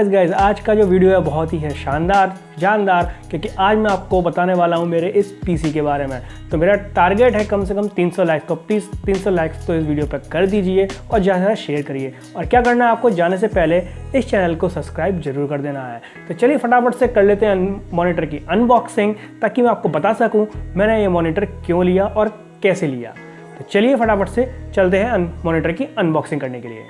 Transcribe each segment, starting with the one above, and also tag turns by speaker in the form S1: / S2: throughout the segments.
S1: Guys आज का जो वीडियो है बहुत ही है शानदार जानदार, क्योंकि आज मैं आपको बताने वाला हूं मेरे इस पीसी के बारे में। तो मेरा टारगेट है कम से कम 300 लाइक्स। तो प्लीज़ 300 लाइक्स तो इस वीडियो पर कर दीजिए और ज़्यादा से ज़्यादा शेयर करिए। और क्या करना है आपको, जाने से पहले इस चैनल को सब्सक्राइब जरूर कर देना है। तो चलिए फटाफट से कर लेते हैं मॉनिटर की अनबॉक्सिंग, ताकि मैं आपको बता सकूँ मैंने ये मॉनिटर क्यों लिया और कैसे लिया। तो चलिए फटाफट से चलते हैं मॉनिटर की अनबॉक्सिंग करने के लिए।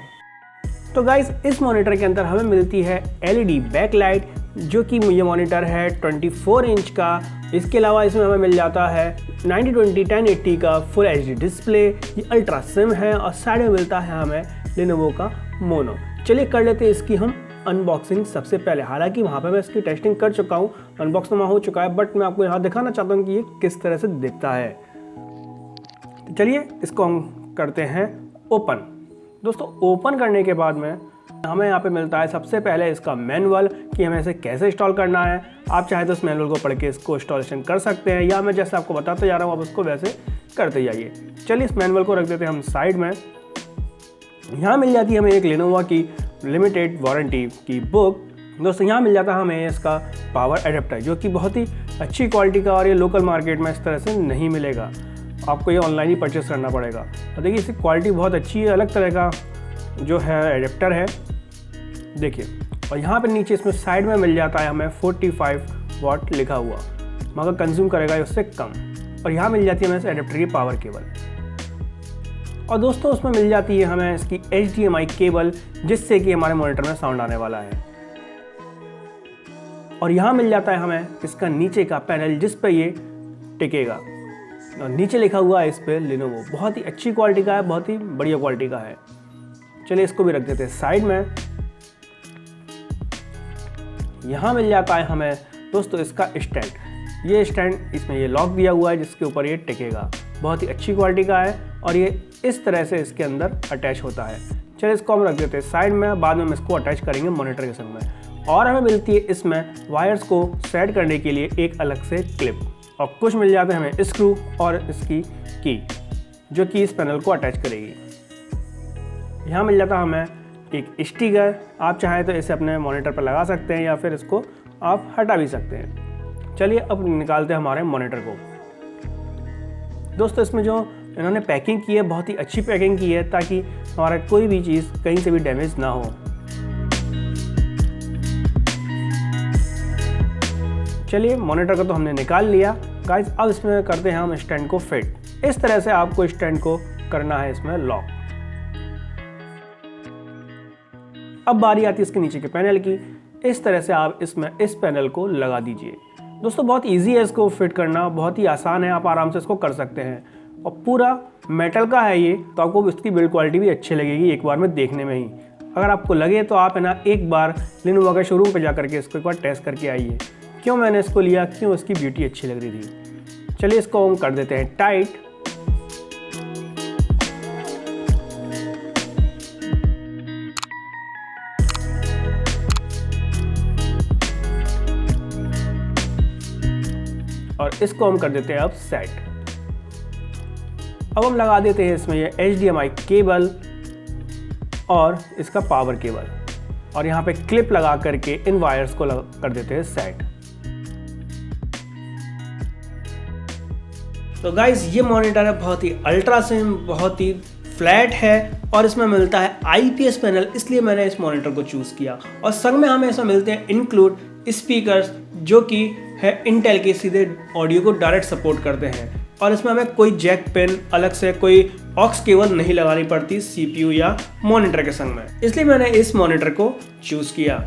S1: तो गाइस इस मॉनिटर के अंदर हमें मिलती है LED बैकलाइट, जो कि ये मॉनिटर है 24 इंच का। इसके अलावा इसमें हमें मिल जाता है 9020 1080 का फुल HD डिस्प्ले, ये अल्ट्रा सिम है और साइड में मिलता है हमें लेनोवो का मोनो। चलिए कर लेते हैं इसकी हम अनबॉक्सिंग सबसे पहले। हालांकि वहाँ पे मैं इसकी टेस्टिंग कर चुका हूँ, अनबॉक्स तो वहाँ हो चुका है, बट मैं आपको यहाँ दिखाना चाहता हूँ कि ये किस तरह से दिखता है। तो चलिए इसको हम करते हैं ओपन। दोस्तों ओपन करने के बाद में हमें यहाँ पे मिलता है सबसे पहले इसका मैनुअल, कि हमें इसे कैसे इंस्टॉल करना है। आप चाहे तो इस मैनुअल को पढ़ के इसको इंस्टॉलेशन कर सकते हैं, या मैं जैसे आपको बताते जा रहा हूँ आप उसको वैसे करते जाइए। चलिए इस मैनुअल को रख देते हैं हम साइड में। यहाँ मिल जाती है हमें एक लेनोवो की लिमिटेड वारंटी की बुक। दोस्तों यहाँ मिल जाता है हमें इसका पावर एडेप्टर, जो कि बहुत ही अच्छी क्वालिटी का, और ये लोकल मार्केट में इस तरह से नहीं मिलेगा, आपको ये ऑनलाइन ही परचेस करना पड़ेगा। और देखिए इसकी क्वालिटी बहुत अच्छी है, अलग तरह का जो है एडेप्टर है देखिए। और यहाँ पे नीचे इसमें साइड में मिल जाता है हमें 45 वाट लिखा हुआ, मगर कंज्यूम करेगा उससे कम। और यहाँ मिल जाती है हमें इस एडेप्टर की पावर केबल। और दोस्तों उसमें मिल जाती है हमें इसकी HDMI केबल, जिससे कि हमारे मॉनिटर में साउंड आने वाला है। और यहाँ मिल जाता है हमें इसका नीचे का पैनल, जिस पे ये टिकेगा, और नीचे लिखा हुआ है इस पे लेनोवो। बहुत ही अच्छी क्वालिटी का है, बहुत ही बढ़िया क्वालिटी का है। चलिए इसको भी रख देते हैं साइड में। यहाँ मिल जाता है हमें दोस्तों इसका स्टैंड। ये स्टैंड इसमें ये लॉक दिया हुआ है, जिसके ऊपर ये टिकेगा। बहुत ही अच्छी क्वालिटी का है और ये इस तरह से इसके अंदर अटैच होता है। चलिए इसको हम रख देते हैं साइड में, बाद में हम इसको अटैच करेंगे मॉनिटर के संग में। और हमें मिलती है इसमें वायर्स को सेट करने के लिए एक अलग से क्लिप, और कुछ मिल जाते हैं हमें स्क्रू और इसकी की, जो कि इस पैनल को अटैच करेगी। यहाँ मिल जाता है हमें एक स्टिकर, आप चाहें तो इसे अपने मॉनिटर पर लगा सकते हैं, या फिर इसको आप हटा भी सकते हैं। चलिए अब निकालते हैं हमारे मॉनिटर को। दोस्तों इसमें जो इन्होंने पैकिंग की है, बहुत ही अच्छी पैकिंग की है, ताकि हमारा कोई भी चीज़ कहीं से भी डैमेज ना हो। चलिए मॉनिटर को तो हमने निकाल लिया गाइस। अब इसमें करते हैं हम स्टैंड को फिट। इस तरह से आपको स्टैंड को करना है इसमें लॉक। अब बारी आती है इसके नीचे के पैनल की। इस तरह से आप इसमें इस पैनल को लगा दीजिए। दोस्तों बहुत इजी है इसको फिट करना, बहुत ही आसान है, आप आराम से इसको कर सकते हैं। और पूरा मेटल का है ये, तो आपको इसकी बिल्ड क्वालिटी भी अच्छी लगेगी एक बार में देखने में ही। अगर आपको लगे तो आप है ना एक बार लेनोवो के शोरूम पर जा करके इसको एक बार टेस्ट करके आइए, क्यों मैंने इसको लिया, क्यों इसकी ब्यूटी अच्छी लग रही थी। चलिए इसको हम कर देते हैं टाइट। और इसको हम कर देते हैं अब सेट। अब हम लगा देते हैं इसमें ये HDMI केबल और इसका पावर केबल, और यहाँ पे क्लिप लगा करके इन वायर्स को कर देते हैं सेट। तो गाइज ये मॉनिटर है बहुत ही अल्ट्रा सिम, बहुत ही फ्लैट है, और इसमें मिलता है IPS पैनल, इसलिए मैंने इस मॉनिटर को चूज़ किया। और संग में हमें ऐसा मिलते हैं इंक्लूड स्पीकर्स, जो कि है इंटेल के, सीधे ऑडियो को डायरेक्ट सपोर्ट करते हैं। और इसमें हमें कोई जैक पिन, अलग से कोई ऑक्स केबल नहीं लगानी पड़ती CPU या मॉनिटर के संग में, इसलिए मैंने इस मॉनिटर को चूज़ किया।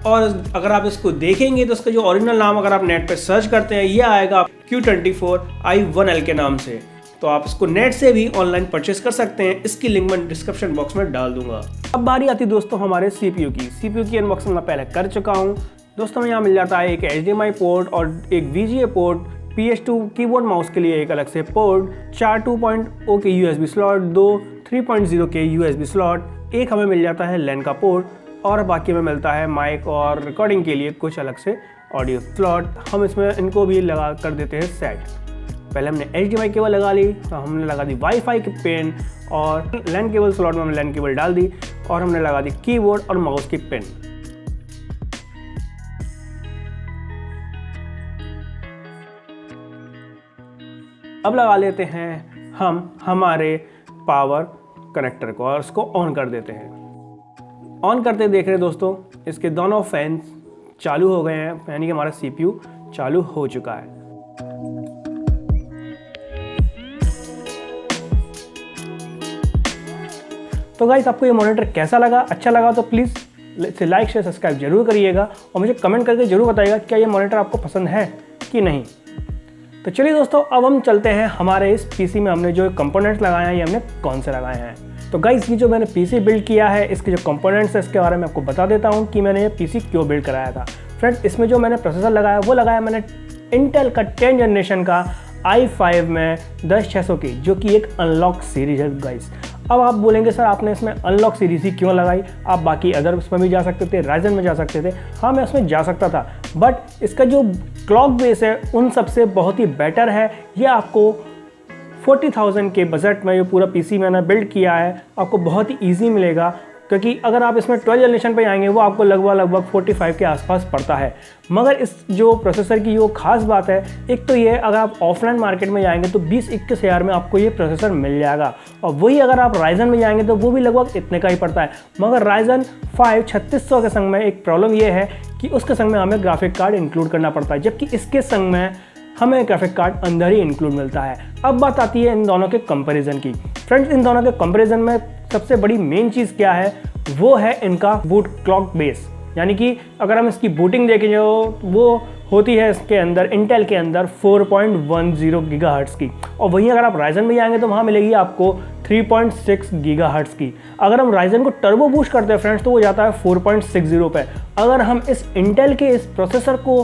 S1: और अगर आप इसको देखेंगे तो इसका जो ओरिजिनल नाम अगर आप नेट पे सर्च करते हैं, ये आएगा Q24i1L के नाम से। तो आप इसको नेट से भी ऑनलाइन परचेस कर सकते हैं, इसकी लिंक मैं डिस्क्रिप्शन बॉक्स में डाल दूंगा। अब बारी आती दोस्तों हमारे CPU की अनबॉक्सिंग मैं पहले कर चुका हूँ। दोस्तों यहाँ मिल जाता है एक HDMI पोर्ट और एक VGA port, PS2 keyboard mouse के लिए एक अलग से पोर्ट, 4 2.0 के USB स्लॉट, 2 3.0 के USB स्लॉट, एक हमें मिल जाता है LAN का पोर्ट, और बाकी में मिलता है माइक और रिकॉर्डिंग के लिए कुछ अलग से ऑडियो स्लॉट। हम इसमें इनको भी लगा कर देते हैं सेट। पहले हमने HDMI केबल लगा ली, तो हमने लगा दी वाईफाई की पिन और लैन केबल स्लॉट में हमने लैन केबल डाल दी और हमने लगा दी कीबोर्ड और माउस की पिन। अब लगा लेते हैं हम हमारे पावर कनेक्टर को और उसको ऑन कर देते हैं। ऑन करते देख रहे दोस्तों, इसके दोनों फैंस चालू हो गए हैं, यानी कि हमारा CPU चालू हो चुका है। तो गाइस, आपको ये मॉनिटर कैसा लगा? अच्छा लगा तो प्लीज़ इसे लाइक शेयर सब्सक्राइब जरूर करिएगा और मुझे कमेंट करके जरूर बताइएगा क्या ये मॉनिटर आपको पसंद है कि नहीं। तो चलिए दोस्तों, अब हम चलते हैं हमारे इस PC में हमने जो कंपोनेंट्स लगाए हैं ये हमने कौन से लगाए हैं। तो गाइस, ये जो मैंने PC बिल्ड किया है इसके जो कंपोनेंट्स है इसके बारे में आपको बता देता हूँ कि मैंने ये PC क्यों बिल्ड कराया था। फ्रेंड्स, इसमें जो मैंने प्रोसेसर लगाया वो लगाया मैंने इंटेल का 10 जनरेशन का i5 में 10600 की, जो कि एक अनलॉक सीरीज है गाइस। अब आप बोलेंगे सर आपने इसमें अनलॉक सीरीज ही क्यों लगाई? आप बाकी अदर उसमें भी जा सकते थे, राइजन में जा सकते थे। हाँ, मैं उसमें जा सकता था, बट इसका जो क्लॉक बेस है उन सबसे बहुत ही बेटर है। ये आपको 40,000 के बजट में ये पूरा PC मैंने बिल्ड किया है, आपको बहुत ही ईजी मिलेगा। क्योंकि अगर आप इसमें 12 जनरेशन पे आएंगे वो आपको लगभग 45 के आसपास पड़ता है। मगर इस जो प्रोसेसर की जो खास बात है, एक तो ये अगर आप ऑफलाइन मार्केट में जाएंगे तो 20-21 हज़ार में आपको ये प्रोसेसर मिल जाएगा, और वही अगर आप राइजन में जाएंगे तो वो भी लगभग इतने का ही पड़ता है। मगर राइजन 5 3600 के संग में एक प्रॉब्लम ये है कि उसके संग में हमें ग्राफिक कार्ड इंक्लूड करना पड़ता है, जबकि इसके संग में हमें ग्राफिक कार्ड अंदर ही इंक्लूड मिलता है। अब बात आती है इन दोनों के कंपैरिजन की। फ्रेंड्स, इन दोनों के कंपैरिजन में सबसे बड़ी मेन चीज़ क्या है, वो है इनका बूट क्लॉक बेस। यानी कि अगर हम इसकी बूटिंग देखें जो वो होती है इसके अंदर इंटेल के अंदर 4.10 गीगाहर्ट्ज़ की, और वहीं अगर आप राइजन में जाएंगे तो वहाँ मिलेगी आपको 3.6 गीगाहर्ट्ज़ की। अगर हम राइजन को टर्बो बूस्ट करते हैं फ्रेंड्स तो वो जाता है 4.60 पे। अगर हम इस इंटेल के इस प्रोसेसर को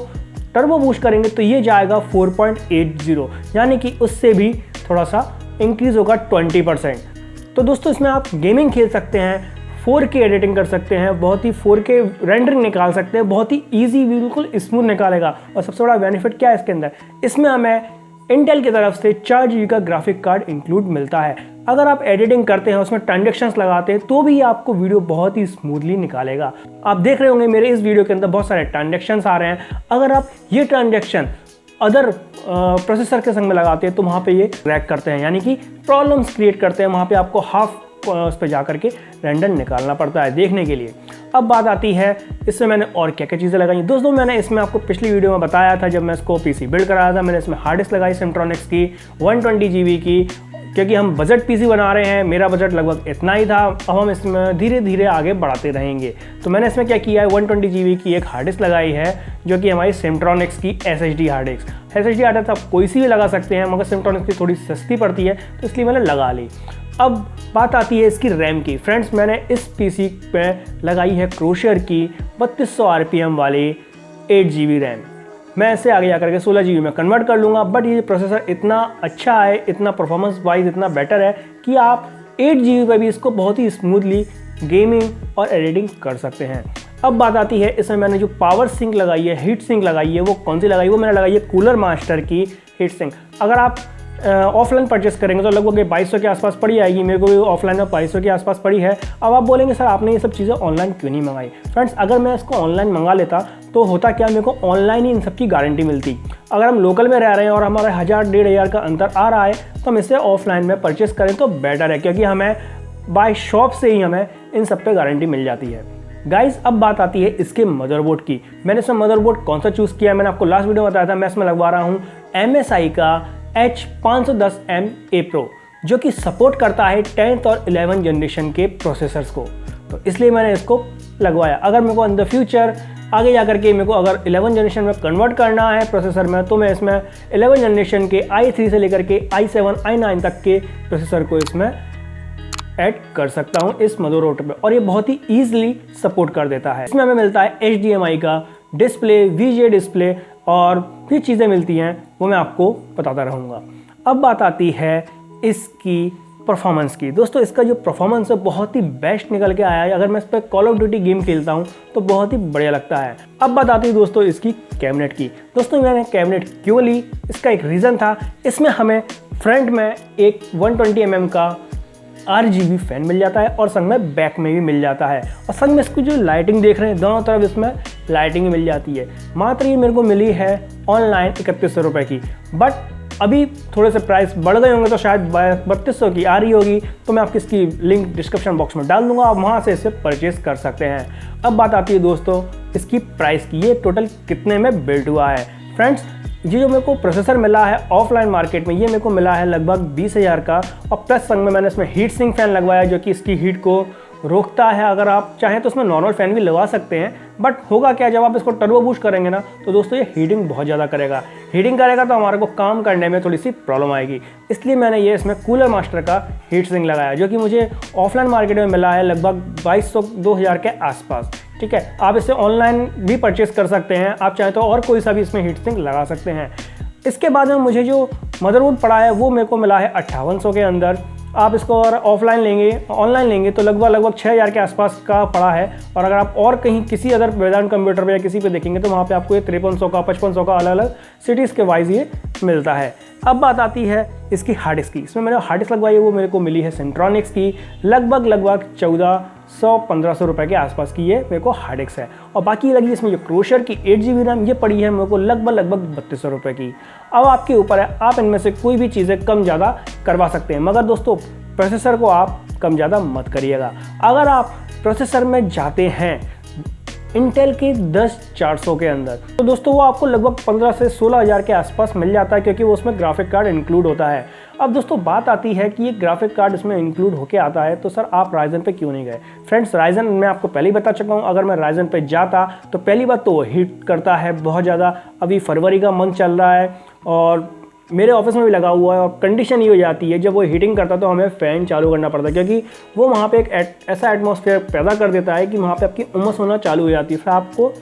S1: टर्बो बूस्ट करेंगे तो ये जाएगा 4.80, यानी कि उससे भी थोड़ा सा इंक्रीज होगा 20%। तो दोस्तों, इसमें आप गेमिंग खेल सकते हैं, 4K एडिटिंग कर सकते हैं, बहुत ही 4K रेंडरिंग निकाल सकते हैं, बहुत ही इजी, बिल्कुल स्मूथ निकालेगा। और सबसे बड़ा बेनिफिट क्या है इसके अंदर, इसमें हमें इंटेल की तरफ से 4 GB का ग्राफिक कार्ड इंक्लूड मिलता है। अगर आप एडिटिंग करते हैं, उसमें ट्रांजेक्शन्स लगाते हैं, तो भी आपको वीडियो बहुत ही स्मूथली निकालेगा। आप देख रहे होंगे मेरे इस वीडियो के अंदर बहुत सारे ट्रांजेक्शन्स आ रहे हैं। अगर आप ये ट्रांजेक्शन अदर प्रोसेसर के संग में लगाते हैं तो वहाँ पे ये क्रैक करते हैं, यानी कि प्रॉब्लम्स क्रिएट करते हैं। वहाँ पे आपको हाफ उस पर जा करके रेंडर निकालना पड़ता है देखने के लिए। अब बात आती है इसमें मैंने और क्या क्या चीज़ें लगाई। दोस्तों, मैंने इसमें आपको पिछली वीडियो में बताया था, जब मैं इसको PC बिल्ड कराया था, मैंने इसमें हार्ड डिस्क लगाई सिम्ट्रॉनिक्स की 120 GB की, क्योंकि हम बजट PC बना रहे हैं। मेरा बजट लगभग इतना ही था, अब हम इसमें धीरे धीरे आगे बढ़ाते रहेंगे। तो मैंने इसमें क्या किया है, 120 GB की एक हार्ड डिस्क लगाई है, जो कि हमारी सिम्ट्रॉनिक्स की SSD hard disk. SSD hard disk आप कोई सी भी लगा सकते हैं, मगर सिम्ट्रॉनिक्स की थोड़ी सस्ती पड़ती है, तो इसलिए मैंने लगा ली। अब बात आती है इसकी रैम की। फ्रेंड्स, मैंने इस PC पे लगाई है क्रोशियर की 3200 RPM वाली 8 GB रैम। मैं इसे आगे जाकर के 16 GB में कन्वर्ट कर लूँगा, बट ये प्रोसेसर इतना अच्छा है, इतना परफॉर्मेंस वाइज इतना बेटर है कि आप 8 GB पे भी इसको बहुत ही स्मूथली गेमिंग और एडिटिंग कर सकते हैं। अब बात आती है इसमें मैंने जो पावर सिंक लगाई है, हीट सिंक लगाई है, वो कौन सी लगाई है, वो मैंने लगाई है कूलर मास्टर की हीट सिंक। अगर आप ऑफलाइन परचेस करेंगे तो लगभग 2200 के आसपास पड़ी आएगी। मेरे को भी ऑफलाइन में 2200 के आसपास पड़ी है। अब आप बोलेंगे सर आपने ये सब चीज़ें ऑनलाइन क्यों नहीं मंगाई? फ्रेंड्स, अगर मैं इसको ऑनलाइन मंगा लेता तो होता क्या, मेरे को ऑनलाइन ही इन सब की गारंटी मिलती। अगर हम लोकल में रह रहे हैं और हमारा 1000-1500 का अंतर आ रहा है तो हम इसे ऑफलाइन में परचेस करें तो बेटर है, क्योंकि हमें बाय शॉप से ही हमें इन सब पे गारंटी मिल जाती है। गाइस, अब बात आती है इसके मदरबोर्ड की। मैंने इसमें मदरबोर्ड कौन सा चूज़ किया है, मैंने आपको लास्ट वीडियो में बताया था। मैं इसमें लगवा रहा हूँ MSI का H510M A Pro, जो कि सपोर्ट करता है 10th और 11th जनरेशन के प्रोसेसर्स को, तो इसलिए मैंने इसको लगवाया। अगर मेरे को इन द फ्यूचर आगे जाकर के मेरे को अगर 11th जनरेशन में कन्वर्ट करना है प्रोसेसर में, तो मैं इसमें 11th जनरेशन के i3 से लेकर के i7 i9 तक के प्रोसेसर को इसमें ऐड कर सकता हूं इस मदरबोर्ड पे, और ये बहुत ही ईजिली सपोर्ट कर देता है। इसमें हमें मिलता है HDMI का डिस्प्ले, VGA डिस्प्ले, और भी चीज़ें मिलती हैं वो मैं आपको बताता रहूँगा। अब बात आती है इसकी परफॉर्मेंस की। दोस्तों इसका जो परफॉर्मेंस है बहुत ही बेस्ट निकल के आया है। अगर मैं इस पर कॉल ऑफ ड्यूटी गेम खेलता हूँ तो बहुत ही बढ़िया लगता है। अब बात आती है दोस्तों इसकी कैबिनेट की। दोस्तों मैंने कैबिनेट क्यों ली, इसका एक रीज़न था। इसमें हमें फ्रंट में एक 120 mm का RGB फैन मिल जाता है और संग में बैक में भी मिल जाता है, और संग में इसकी जो लाइटिंग देख रहे हैं दोनों तरफ इसमें लाइटिंग मिल जाती है। मात्र ये मेरे को मिली है ऑनलाइन 3100 रुपये की, बट अभी थोड़े से प्राइस बढ़ गए होंगे तो शायद 3200 की आ रही होगी, तो मैं आपकी इसकी लिंक डिस्क्रिप्शन बॉक्स में डाल दूंगा, आप वहाँ से इसे परचेज कर सकते हैं। अब बात आती है दोस्तों इसकी प्राइस की, ये टोटल कितने में बिल्ड हुआ है। फ्रेंड्स ये जो मेरे को प्रोसेसर मिला है ऑफलाइन मार्केट में, ये मेरे को मिला है लगभग 20,000 का, और प्लस संग में मैंने इसमें हीट सिंक फैन लगवाया जो कि इसकी हीट को रोकता है। अगर आप चाहें तो इसमें नॉर्मल फैन भी लगा सकते हैं, बट होगा क्या जब आप इसको टर्बो बूस्ट करेंगे ना तो दोस्तों ये हीटिंग बहुत ज़्यादा करेगा। हीटिंग करेगा तो हमारे को काम करने में थोड़ी सी प्रॉब्लम आएगी, इसलिए मैंने ये इसमें कूलर मास्टर का हीट सिंक लगाया जो कि मुझे ऑफलाइन मार्केट में मिला है लगभग 2200-2000 के आसपास। ठीक है, आप इसे ऑनलाइन भी परचेस कर सकते हैं, आप चाहें तो और कोई सा भी इसमें हीट सिंक लगा सकते हैं। इसके बाद में मुझे जो मदरबोर्ड पड़ा है वो मेरे को मिला है 5800 के अंदर। आप इसको अगर ऑनलाइन लेंगे तो लगभग 6000 के आसपास का पड़ा है, और अगर आप और कहीं किसी अदर वेदांत कंप्यूटर पे या किसी पे देखेंगे तो वहाँ पे आपको ये 5300 का 5500 का अलग अलग सिटीज़ के वाइज ये मिलता है। अब बात आती है इसकी हार्ड डिस्क की। इसमें मैंने हार्ड डिस्क लगवाई है वो मेरे को मिली है सेंट्रॉनिक्स की, लगभग 1400-1500 रुपये के आसपास की ये मेरे को हार्ड डिस्क है, और बाकी लगी इसमें जो क्रोशर की 8GB रैम ये पड़ी है मेरे को लगभग 3200 रुपये की। अब आपके ऊपर है, आप इनमें से कोई भी चीज़ें कम ज़्यादा करवा सकते हैं, मगर दोस्तों प्रोसेसर को आप कम ज़्यादा मत करिएगा। अगर आप प्रोसेसर में जाते हैं इंटेल के 10400 के अंदर तो दोस्तों वो आपको लगभग 15 से 16,000 के आसपास मिल जाता है, क्योंकि वो उसमें ग्राफिक कार्ड इंक्लूड होता है। अब दोस्तों बात आती है कि ये ग्राफिक कार्ड इसमें इंक्लूड होके आता है, तो सर आप राइजन पे क्यों नहीं गए। फ्रेंड्स राइजन मैं आपको पहले ही बता चुका हूँ, अगर मैं राइजन पे जाता तो पहली बात तो वो हीट करता है बहुत ज़्यादा। अभी फरवरी का मंथ चल रहा है और मेरे ऑफिस में भी लगा हुआ है, और कंडीशन ये हो जाती है जब वो हीटिंग करता है तो हमें फ़ैन चालू करना पड़ता है, क्योंकि वो वहाँ पे एक ऐसा एटमॉस्फेयर पैदा कर देता है कि वहाँ पे आपकी उमस होना चालू हो जाती है, फिर आपको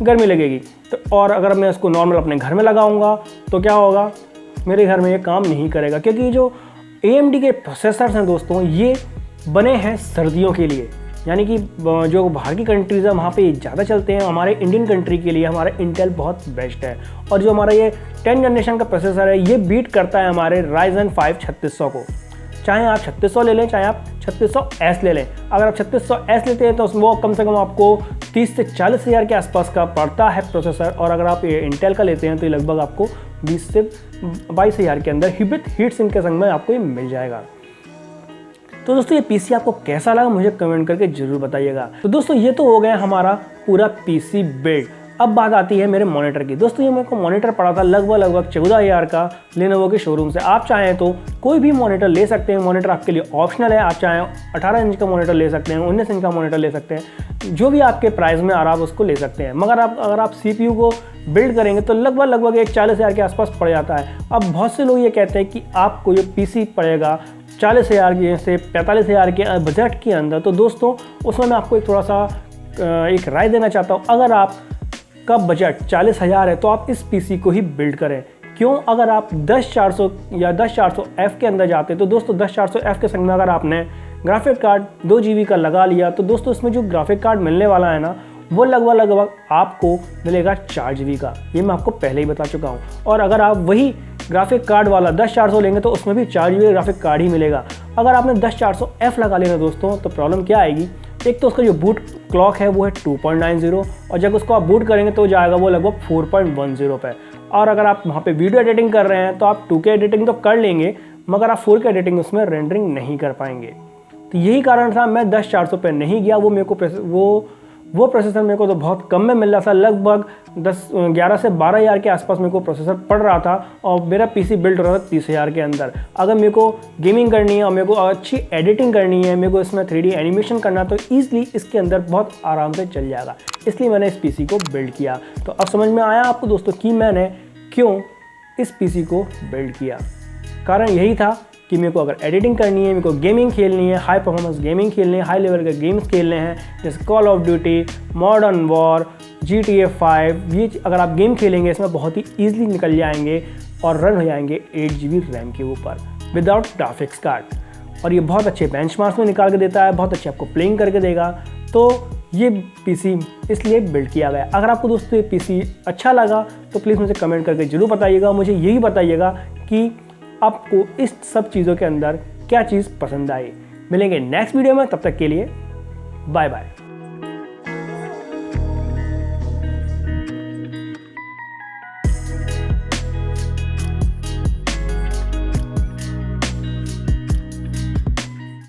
S1: गर्मी लगेगी। तो और अगर मैं इसको नॉर्मल अपने घर में लगाऊंगा तो क्या होगा, मेरे घर में ये काम नहीं करेगा, क्योंकि जो AMD के प्रोसेसर्स हैं दोस्तों ये बने हैं सर्दियों के लिए, यानी कि जो बाहर की कंट्रीज़ है वहाँ पे ज़्यादा चलते हैं। हमारे इंडियन कंट्री के लिए हमारा इंटेल बहुत बेस्ट है, और जो हमारा ये 10 जनरेशन का प्रोसेसर है ये बीट करता है हमारे Ryzen 5 3600 को। चाहे आप 3600 ले लें, चाहे आप 3600S ले लें। अगर आप 3600S लेते हैं तो वो कम से कम आपको 30 से 40 हज़ार के आसपास का पड़ता है प्रोसेसर, और अगर आप ये इंटेल का लेते हैं तो ये लगभग आपको 20 से 22 हज़ार के अंदर हीट सिंक के संग में आपको ये मिल जाएगा। तो दोस्तों ये पीसी आपको कैसा लगा मुझे कमेंट करके जरूर बताइएगा। तो दोस्तों ये तो हो गया हमारा पूरा पीसी बिल्ड। अब बात आती है मेरे मॉनिटर की। दोस्तों ये मेरे को मॉनिटर पड़ा था लगभग 14,000 का लेनोवो के शोरूम से। आप चाहें तो कोई भी मॉनिटर ले सकते हैं, मॉनिटर आपके लिए ऑप्शनल है। आप चाहें 18 इंच का मॉनिटर ले सकते हैं, 19 इंच का मॉनिटर ले सकते हैं, जो भी आपके प्राइस में आ रहा है आप उसको ले सकते हैं। मगर अगर आप CPU को बिल्ड करेंगे तो लगभग एक 40,000 के आसपास पड़ जाता है। अब बहुत से लोग ये कहते हैं कि आपको ये PC पड़ेगा 40,000 के से 45,000 के बजट के अंदर। तो दोस्तों उसमें मैं आपको थोड़ा सा एक राय देना चाहता हूँ। अगर आप का बजट 40,000 है तो आप इस पीसी को ही बिल्ड करें। क्यों? अगर आप 10400 या 10400F के अंदर जाते हैं तो दोस्तों 10400F के संग में अगर आपने ग्राफिक कार्ड 2 GB का लगा लिया तो दोस्तों इसमें जो ग्राफिक कार्ड मिलने वाला है ना वो लगभग आपको मिलेगा 4 GB का। ये मैं आपको पहले ही बता चुका हूँ। और अगर आप वही ग्राफिक कार्ड वाला 10400 लेंगे तो उसमें भी 4 GB ग्राफिक कार्ड ही मिलेगा। अगर आपने 10400F लगा लेना दोस्तों तो प्रॉब्लम क्या आएगी, एक तो उसका जो बूट क्लॉक है वो है 2.90 और जब उसको आप बूट करेंगे तो जाएगा वो लगभग 4.10 पे। और अगर आप वहाँ पे वीडियो एडिटिंग कर रहे हैं तो आप 2K एडिटिंग तो कर लेंगे मगर आप 4K एडिटिंग उसमें रेंडरिंग नहीं कर पाएंगे। तो यही कारण था मैं 10400 पे नहीं गया। वो मेरे को वो प्रोसेसर मेरे को तो बहुत कम में मिल रहा था, लगभग 11 से 12 हज़ार के आसपास मेरे को प्रोसेसर पड़ रहा था और मेरा पीसी बिल्ड हो रहा था 30,000 के अंदर। अगर मेरे को गेमिंग करनी है और मेरे को अच्छी एडिटिंग करनी है, मेरे को इसमें 3D एनिमेशन करना तो ईजिली इसके अंदर बहुत आराम से चल जाएगा, इसलिए मैंने इस पीसी को बिल्ड किया। तो अब समझ में आया आपको दोस्तों कि मैंने क्यों इस पीसी को बिल्ड किया। कारण यही था कि मेरे को अगर एडिटिंग करनी है, मेरे को गेमिंग खेलनी है, हाई परफॉर्मेंस गेमिंग खेलनी है, हाई लेवल के गेम्स खेलने हैं जैसे call of duty, modern war, GTA 5, ये अगर आप गेम खेलेंगे इसमें बहुत ही ईजिली निकल जाएंगे और रन हो जाएंगे 8 GB रैम के ऊपर विदाउट ग्राफिक्स कार्ड। और ये बहुत अच्छे बेंचमार्क्स में निकाल के देता है, बहुत अच्छे आपको प्लेइंग करके देगा। तो ये पीसी इसलिए बिल्ड किया गया। अगर आपको दोस्तों ये पीसी अच्छा लगा तो प्लीज़ मुझे कमेंट करके ज़रूर बताइएगा। मुझे यही बताइएगा कि आपको इस सब चीज़ों के अंदर क्या चीज़ पसंद आई। मिलेंगे नेक्स्ट वीडियो में, तब तक के लिए बाय बाय।